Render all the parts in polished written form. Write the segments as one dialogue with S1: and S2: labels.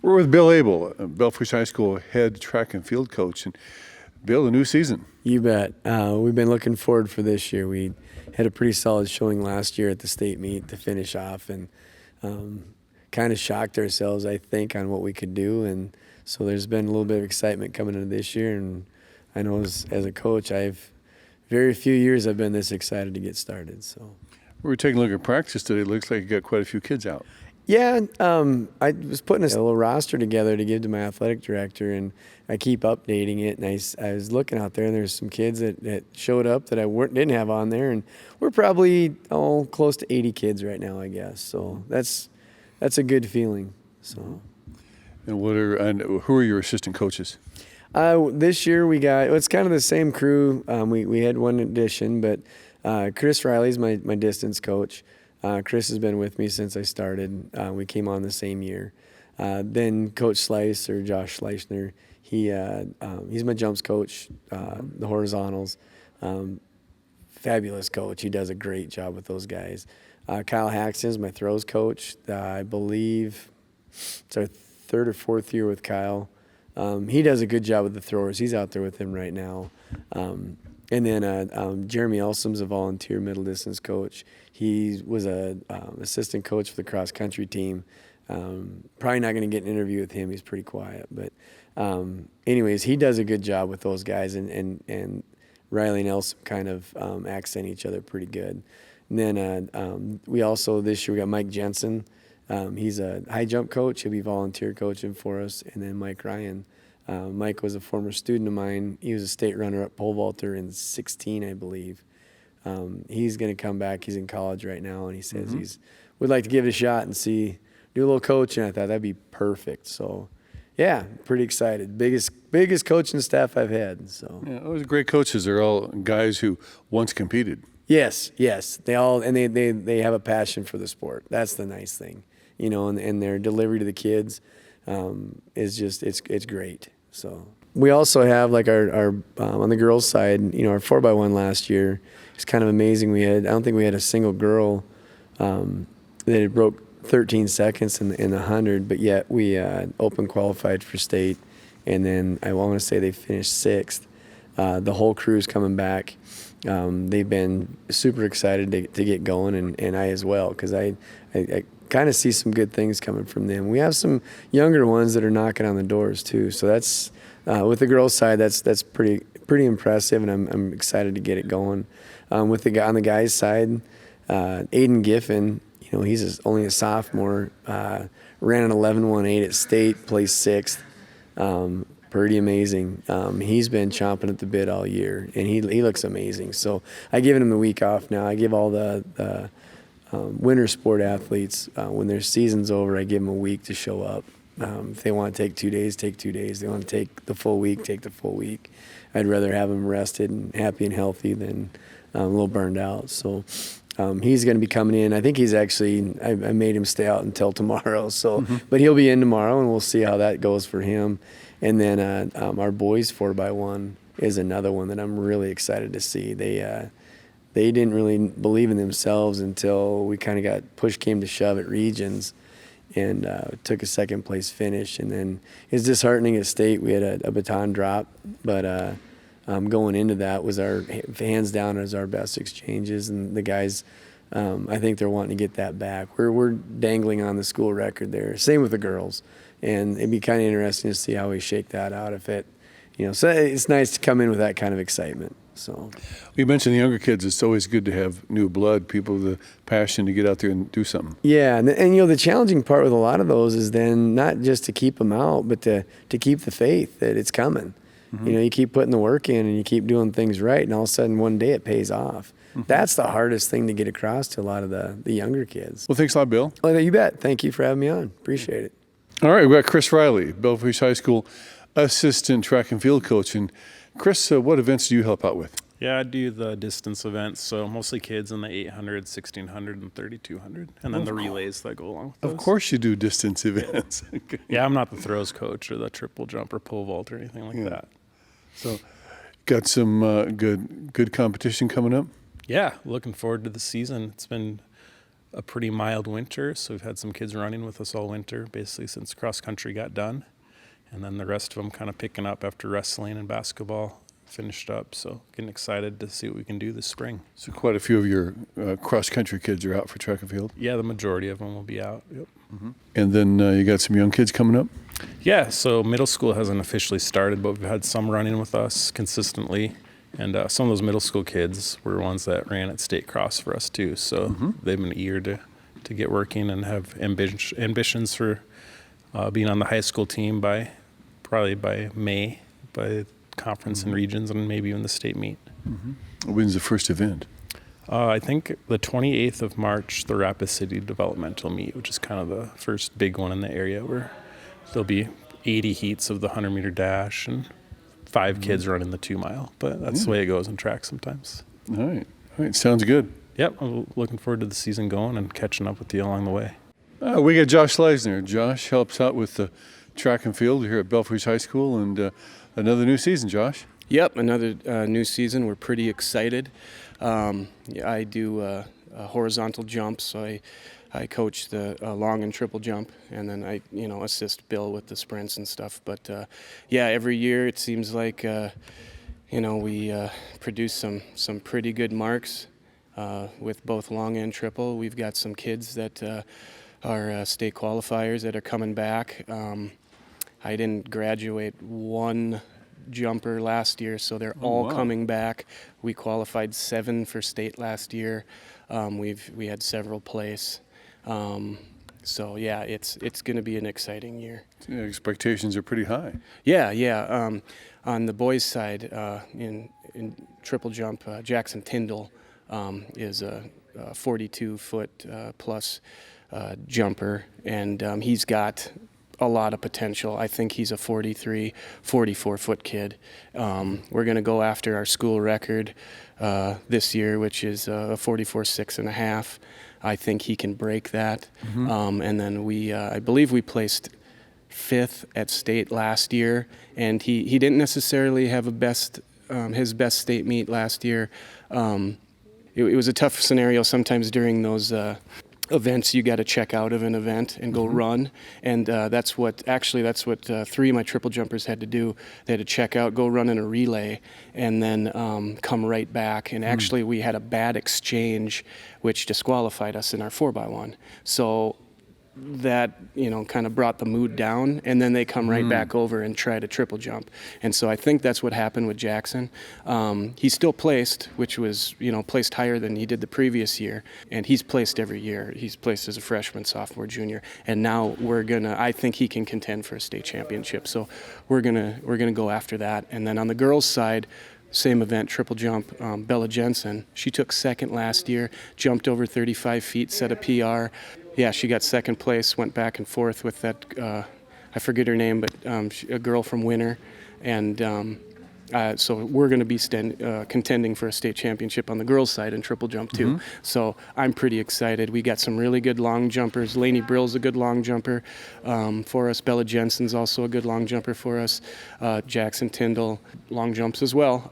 S1: We're with Bill Abel, Belle Fourche High School head track and field coach. And Bill, a new season.
S2: You bet. We've been looking forward for this year. We had a pretty solid showing last year at the state meet to finish off, and kind of shocked ourselves, I think, on what we could do. And so there's been a little bit of excitement coming into this year. And I know as a coach, very few years I've been this excited to get started. So
S1: We were taking a look at practice today. It looks like you got quite a few kids out.
S2: yeah, I was putting a little roster together to give to my athletic director, and I keep updating it. And I was looking out there, and there's some kids that showed up that I didn't have on there, and we're probably close to 80 kids right now, I guess. So that's a good feeling. So.
S1: And who are your assistant coaches?
S2: This year it's kind of the same crew. We had one addition, but Chris Riley's my distance coach. Chris has been with me since I started. We came on the same year. Then Coach Slice, or Josh Schleichner, he's my jumps coach, the horizontals. Fabulous coach. He does a great job with those guys. Kyle Haxton is my throws coach. I believe it's our third or fourth year with Kyle. He does a good job with the throwers. He's out there with him right now. And then Jeremy Elsom's a volunteer middle distance coach. He was a assistant coach for the cross country team. Probably not going to get an interview with him. He's pretty quiet. But anyways, he does a good job with those guys, and Riley and Elsom kind of accent each other pretty good. And then we also, this year, we got Mike Jensen. He's a high jump coach. He'll be volunteer coaching for us. And then Mike Ryan. Mike was a former student of mine. He was a state runner-up pole vaulter in 16, I believe. He's going to come back. He's in college right now, and he says would like to give it a shot and do a little coaching. I thought that'd be perfect. So, yeah, pretty excited. Biggest coaching staff I've had. So
S1: Yeah, those are great coaches. They're all guys who once competed.
S2: Yes. They all they have a passion for the sport. That's the nice thing, and their delivery to the kids is just it's great. So we also have like our on the girls' side, our 4x1 last year. It's kind of amazing. I don't think we had a single girl that had broke 13 seconds in the 100, but yet we open qualified for state, and then I want to say they finished 6th. The whole crew's coming back. They've been super excited to get going, and I as well, because I kind of see some good things coming from them. We have some younger ones that are knocking on the doors too. So that's with the girls' side, that's pretty impressive, and I'm excited to get it going. On the guys' side, Aiden Giffen, he's only a sophomore, ran an 11.18 at state, placed 6th. Pretty amazing. He's been chomping at the bit all year, and he looks amazing. So I've given him the week off now. I give all the winter sport athletes, when their season's over, I give them a week to show up. If they want to take 2 days, take 2 days. If they want to take the full week, take the full week. I'd rather have them rested and happy and healthy than a little burned out. So he's going to be coming in. I think he's actually, I made him stay out until tomorrow. So, But he'll be in tomorrow, and we'll see how that goes for him. And then our boys 4x1 is another one that I'm really excited to see. They didn't really believe in themselves until we kind of push came to shove at regions, and took a second place finish. And then it's disheartening at state. We had a baton drop, but going into that was our hands down as our best exchanges, and the guys. I think they're wanting to get that back. We're dangling on the school record there. Same with the girls. And it'd be kind of interesting to see how we shake that out. So it's nice to come in with that kind of excitement. So
S1: You mentioned the younger kids. It's always good to have new blood, people with the passion to get out there and do something.
S2: Yeah, and the challenging part with a lot of those is then not just to keep them out, but to keep the faith that it's coming. You keep putting the work in, and you keep doing things right, and all of a sudden one day it pays off. That's the hardest thing to get across to a lot of the younger kids.
S1: Well, thanks a lot, Bill.
S2: Oh, you bet. Thank you for having me on. Appreciate it.
S1: All right, we've got Chris Riley, Belle Fourche High School assistant track and field coach. And Chris, what events do you help out with?
S3: Yeah, I do the distance events, so mostly kids in the 800, 1600, and 3200, and then the relays that go along with those.
S1: Of course you do distance events.
S3: Yeah, I'm not the throws coach or the triple jump or pole vault or anything like that.
S1: So got some good competition coming up?
S3: Yeah, looking forward to the season. It's been a pretty mild winter, so we've had some kids running with us all winter, basically since cross country got done. And then the rest of them kind of picking up after wrestling and basketball finished up. So getting excited to see what we can do this spring.
S1: So quite a few of your cross-country kids are out for track and field.
S3: Yeah, the majority of them will be out. Yep.
S1: And then you got some young kids coming up?
S3: Yeah, so middle school hasn't officially started, but we've had some running with us consistently. And some of those middle school kids were ones that ran at state cross for us too. So they've been eager to get working and have ambitions for being on the high school team probably by May, by conference and regions, and maybe even the state meet.
S1: When's the first event?
S3: I think the 28th of March, the Rapid City Developmental meet, which is kind of the first big one in the area, where there'll be 80 heats of the 100-meter dash and 5 kids running the 2-mile. But that's the way it goes in track sometimes.
S1: All right. Sounds good.
S3: Yep, I'm looking forward to the season going and catching up with you along the way.
S1: We got Josh Leisner. Josh helps out with the track and field here at Belle Fourche High School, and another new season, Josh.
S4: Yep, another new season. We're pretty excited. I do horizontal jumps, so I coach the long and triple jump, and then I assist Bill with the sprints and stuff. But every year it seems like we produce some pretty good marks with both long and triple. We've got some kids that are state qualifiers that are coming back. I didn't graduate one jumper last year, so they're all coming back. We qualified 7 for state last year. We had several place. So yeah, it's going to be an exciting year.
S1: Yeah, expectations are pretty high.
S4: Yeah. On the boys' side, in triple jump, Jackson Tyndall is a 42-foot plus jumper, and he's got a lot of potential. I think he's a 43, 44-foot kid. We're going to go after our school record this year, which is a 44.6.5. I think he can break that. And then I believe we placed 5th at state last year, and he didn't necessarily have his best state meet last year. It was a tough scenario sometimes during those events. You got to check out of an event and go run, and that's what 3 of my triple jumpers had to do. They had to check out, go run in a relay, and then come right back. And actually we had a bad exchange which disqualified us in our 4x1, so that kind of brought the mood down, and then they come right back over and try to triple jump. And so I think that's what happened with Jackson. He still placed, which was placed higher than he did the previous year, and he's placed every year. He's placed as a freshman, sophomore, junior, and now I think he can contend for a state championship. So we're gonna go after that. And then on the girls' side, same event, triple jump, Bella Jensen. She took 2nd last year, jumped over 35 feet, set a PR. Yeah, she got 2nd place, went back and forth with that, I forget her name, but a girl from Winter. And so we're going to be contending for a state championship on the girls' side in triple jump too. So I'm pretty excited. We got some really good long jumpers. Lainey Brill's a good long jumper for us. Bella Jensen's also a good long jumper for us. Jackson Tyndall, long jumps as well.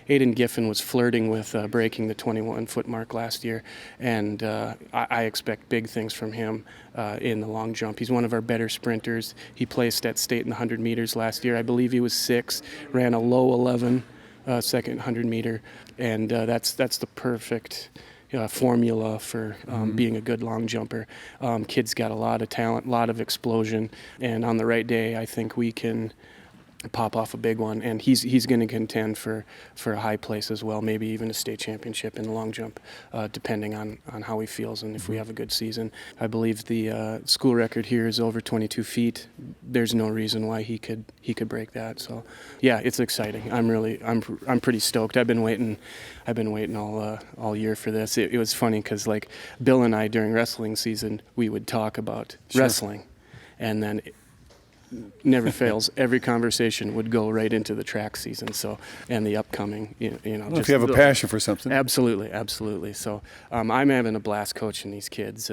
S4: Aiden Giffen was flirting with breaking the 21-foot mark last year, and I expect big things from him in the long jump. He's one of our better sprinters. He placed at state in the 100 meters last year. I believe he was 6, ran a low 11 second 100 meter, and that's the perfect formula for being a good long jumper. Kid's got a lot of talent, a lot of explosion, and on the right day I think we can pop off a big one, and he's going to contend for a high place as well, maybe even a state championship in the long jump, depending on how he feels and if we have a good season. I believe the school record here is over 22 feet. There's no reason why he could break that. So yeah, it's exciting. I'm pretty stoked. I've been waiting all year for this. It was funny because like Bill and I during wrestling season, we would talk about wrestling, and then never fails. Every conversation would go right into the track season. So, and the upcoming,
S1: Well, if you have a passion for something.
S4: Absolutely. So, I'm having a blast coaching these kids.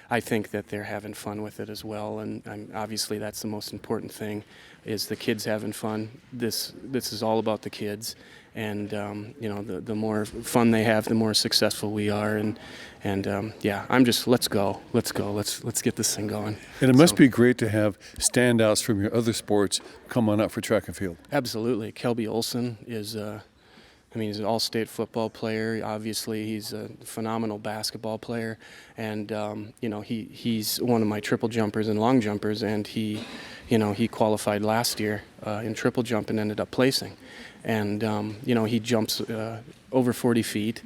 S4: I think that they're having fun with it as well, and obviously that's the most important thing, is the kids having fun. This is all about the kids, you know, the more fun they have, the more successful we are. And yeah, I'm just let's go, let's get this thing going.
S1: And it must be great to have standouts from your other sports come on up for track and field.
S4: Absolutely, Kelby Olson is. I mean, he's an all-state football player. Obviously, he's a phenomenal basketball player, and you know, he's one of my triple jumpers and long jumpers, and he qualified last year in triple jump and ended up placing, and you know, he jumps over 40 feet.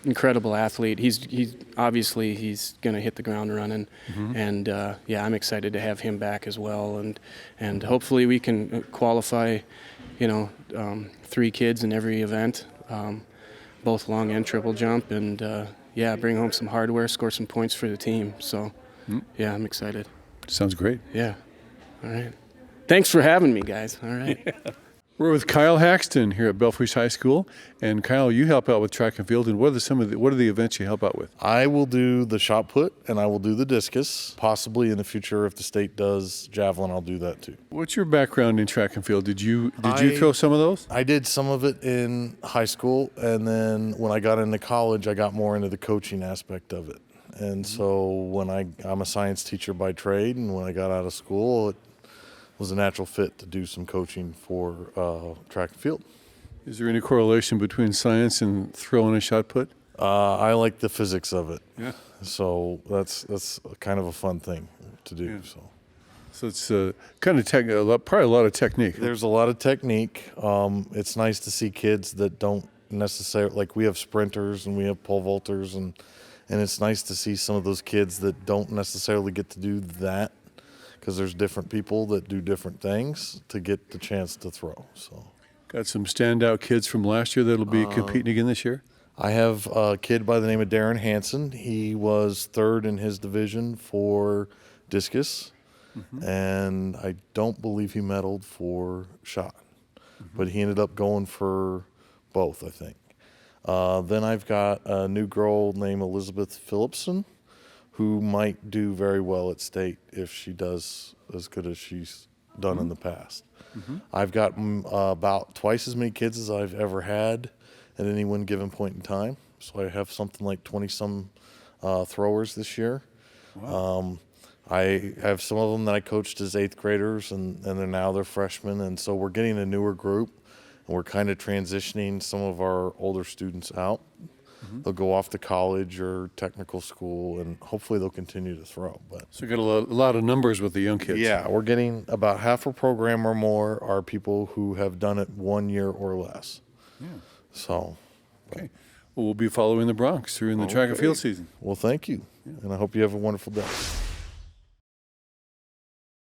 S4: Incredible athlete. He's obviously going to hit the ground running, and yeah, I'm excited to have him back as well, and hopefully we can qualify, you know, 3 kids in every event, both long and triple jump, and yeah, bring home some hardware, score some points for the team. So yeah, I'm excited.
S1: Sounds great.
S4: Yeah. All right. Thanks for having me, guys. All right.
S1: We're with Kyle Haxton here at Belle Fourche High School, and Kyle, you help out with track and field. And what are the events you help out with?
S5: I will do the shot put and I will do the discus. Possibly in the future, if the state does javelin, I'll do that too.
S1: What's your background in track and field? Did you throw some of those?
S5: I did some of it in high school, and then when I got into college, I got more into the coaching aspect of it. And so when I'm a science teacher by trade, and when I got out of school, it was a natural fit to do some coaching for track and field.
S1: Is there any correlation between science and throwing a shot put?
S5: I like the physics of it.
S1: Yeah.
S5: So that's kind of a fun thing to do.
S1: Yeah.
S5: So
S1: it's kind of probably a lot of technique.
S5: There's a lot of technique. It's nice to see kids that don't necessarily, like we have sprinters and we have pole vaulters, and it's nice to see some of those kids that don't necessarily get to do that, because there's different people that do different things to get the chance to throw. So,
S1: got some standout kids from last year that'll be competing again this year?
S5: I have a kid by the name of Darin Hanson. He was 3rd in his division for discus, and I don't believe he medaled for shot, but he ended up going for both, I think. Then I've got a new girl named Elizabeth Philipson, who might do very well at state if she does as good as she's done in the past. I've got about twice as many kids as I've ever had at any one given point in time. So I have something like 20-some throwers this year. Wow. I have some of them that I coached as 8th graders, and they're freshmen, and so we're getting a newer group, and we're kind of transitioning some of our older students out. They'll go off to college or technical school, and hopefully they'll continue to throw. But
S1: So you got a lot of numbers with the young kids.
S5: yeah, we're getting about half a program or more are people who have done it 1 year or less.
S1: Yeah.
S5: So,
S1: Okay. Well, we'll be following the Bronx through in the track and field season.
S5: well, thank you, and I hope you have a wonderful day.